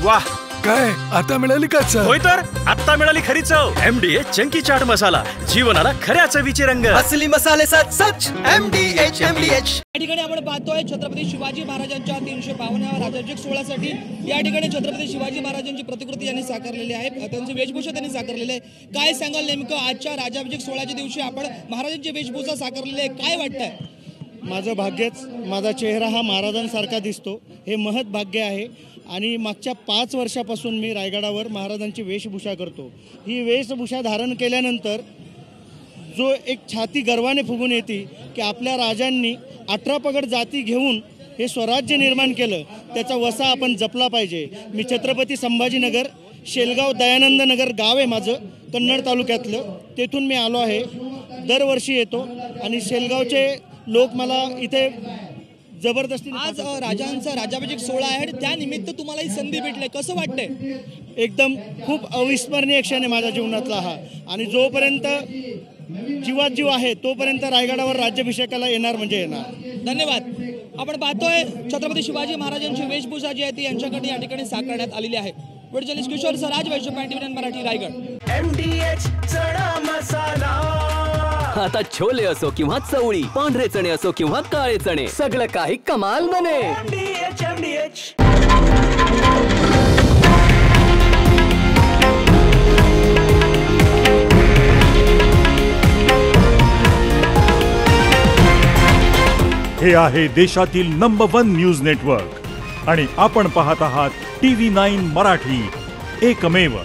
वाह, काय आता मिळाली का चव? होय तर आता मिळाली खरी चव. MDH चंकी चाट मसाला, जीवनाला खऱ्या चवीचे रंग. असली मसाले सच MDH. या ठिकाणी आपण पाहतोय छत्रपती शिवाजी महाराजांच्या 352व्या राज्याभिषेक सोहळ्यासाठी या ठिकाणी छत्रपती शिवाजी महाराजांची प्रतिकृती यांनी साकारलेली आहे, त्यांची वेशभूषा त्यांनी साकारलेली आहे. काय सांगाल नेमकं आजच्या राज्याभिषेक सोहळ्याच्या दिवशी आपण महाराजांची वेशभूषा साकारलेली आहे, काय वाटतंय? माझं भाग्यच, माझा चेहरा हा महाराजांसारखा दिसतो, हे महत् भाग्य आहे. आणि मागच्या 5 वर्षापासून मी रायगडावर महाराजांची वेशभूषा करतो. ही वेशभूषा धारण केल्यानंतर जो एक छाती गर्वाने फुगून येते की आपल्या राजांनी 18 पगड जाती घेऊन हे स्वराज्य निर्माण केलं, त्याचा वसा आपण जपला पाहिजे. मी छत्रपती संभाजीनगर, शेलगाव दयानंद नगर गाव आहे माझं, कन्नड तालुक्यातलं, तेथून मी आलो आहे. दरवर्षी येतो आणि शेलगावचे लोक मला इथे जबरदस्ती. आज राजांचा राज्याभिषेक सोहळा आहे आणि त्यानिमित्त तुम्हाला ही संधी भेटली, कसं वाटतंय? एकदम खूप अविस्मरणीय क्षण आहे माझ्या जीवनातला हा. आणि जोपर्यंत जीवात जीव आहे तोपर्यंत रायगडावर राज्याभिषेकाला येणार म्हणजे येणार. धन्यवाद. आपण पाहतोय छत्रपती शिवाजी महाराजांची वेशभूषा जी आहे ती यांच्याकडे या ठिकाणी साकारण्यात आलेली आहे. जर्नलिस्ट किशोर सराज, वैश्य पॉइंट मराठी, रायगड. MDH चणा मसाला. आता छोले असो किंवा चवळी, पांढरे चणे असो किंवा काळे चणे, सगळं काही कमाल बने. MDH. हे आहे देशातील नंबर 1 न्यूज नेटवर्क आणि आपण पाहत आहात TV9 मराठी, एकमेव.